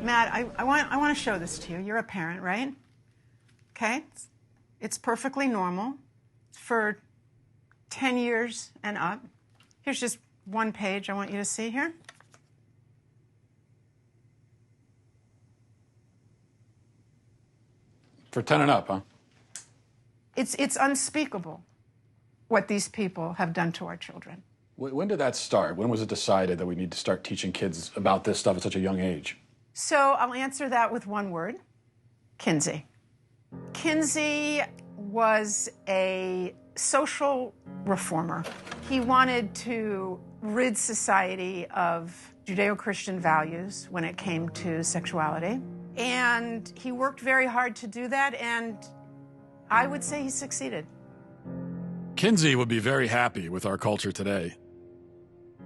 Matt, I want to show this to you. You're a parent, right? Okay? It's perfectly normal for 10 years and up. Here's just one page I want you to see here. For 10 and up, huh? It's unspeakable what these people have done to our children. When did that start? When was it decided that we need to start teaching kids about this stuff at such a young age? So I'll answer that with one word: Kinsey. Kinsey was a social reformer. He wanted to rid society of Judeo-Christian values when it came to sexuality. And he worked very hard to do that, and I would say he succeeded. Kinsey would be very happy with our culture today.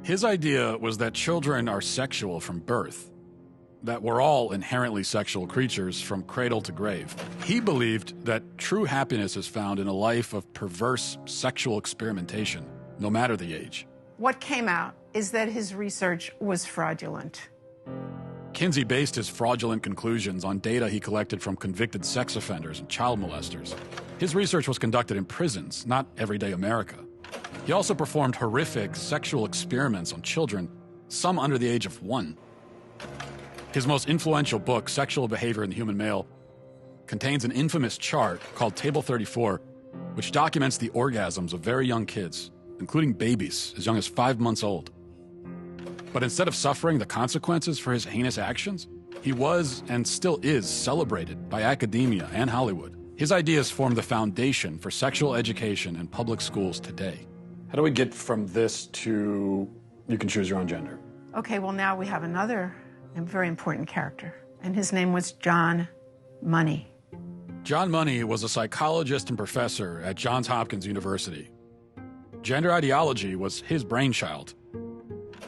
His idea was that children are sexual from birth, that we're all inherently sexual creatures from cradle to grave. He believed that true happiness is found in a life of perverse sexual experimentation, no matter the age. What came out is that his research was fraudulent. Kinsey based his fraudulent conclusions on data he collected from convicted sex offenders and child molesters. His research was conducted in prisons, not everyday America. He also performed horrific sexual experiments on children, some under the age of 1. His most influential book, Sexual Behavior in the Human Male, contains an infamous chart called Table 34, which documents the orgasms of very young kids, including babies as young as 5 months old. But instead of suffering the consequences for his heinous actions, he was and still is celebrated by academia and Hollywood. His ideas form the foundation for sexual education in public schools today. How do we get from this to you can choose your own gender? Okay, well, now we have another very important character, and his name was John Money. John Money was a psychologist and professor at Johns Hopkins University. Gender ideology was his brainchild.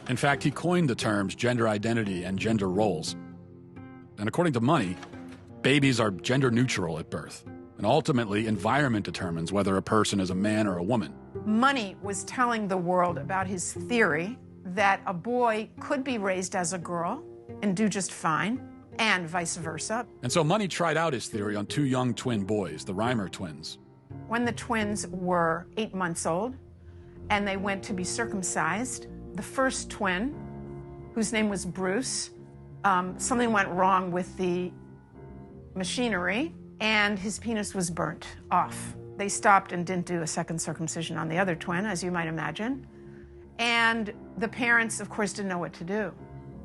In fact, he coined the terms gender identity and gender roles. And according to Money, babies are gender neutral at birth, and ultimately environment determines whether a person is a man or a woman. Money was telling the world about his theory that a boy could be raised as a girl and do just fine, and vice versa. And so Money tried out his theory on 2 young twin boys, the Reimer twins. When the twins were 8 months old and they went to be circumcised, the first twin, whose name was Bruce, something went wrong with the machinery and his penis was burnt off. They stopped and didn't do a second circumcision on the other twin, as you might imagine. And the parents, of course, didn't know what to do.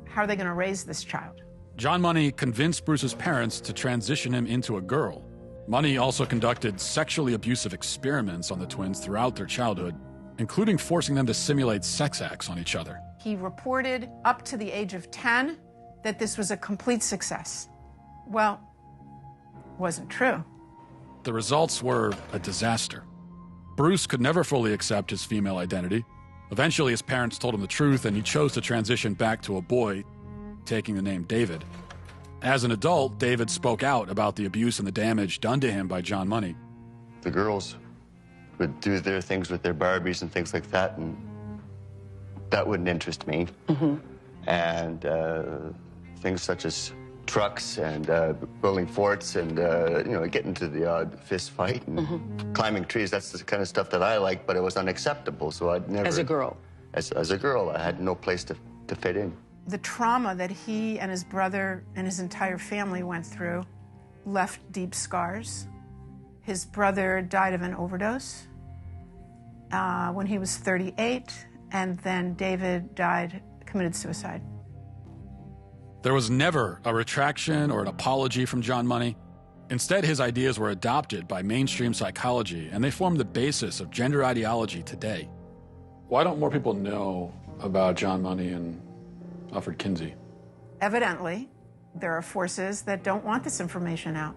How are they going to raise this child? John Money convinced Bruce's parents to transition him into a girl. Money also conducted sexually abusive experiments on the twins throughout their childhood, including forcing them to simulate sex acts on each other. He reported up to the age of 10 that this was a complete success. Well, it wasn't true. The results were a disaster. Bruce could never fully accept his female identity. Eventually, his parents told him the truth, and he chose to transition back to a boy, taking the name David. As an adult, David spoke out about the abuse and the damage done to him by John Money. The girls would do their things with their Barbies and things like that, and that wouldn't interest me. And things such as trucks and building forts and, you know, getting to the odd fist fight and climbing trees, that's the kind of stuff that I like, but it was unacceptable, so I'd never... As a girl? As a girl, I had no place to fit in. The trauma that he and his brother and his entire family went through left deep scars. His brother died of an overdose when he was 38, and then David committed suicide. There was never a retraction or an apology from John Money. Instead, his ideas were adopted by mainstream psychology, and they form the basis of gender ideology today. Why don't more people know about John Money and Alfred Kinsey? Evidently, there are forces that don't want this information out.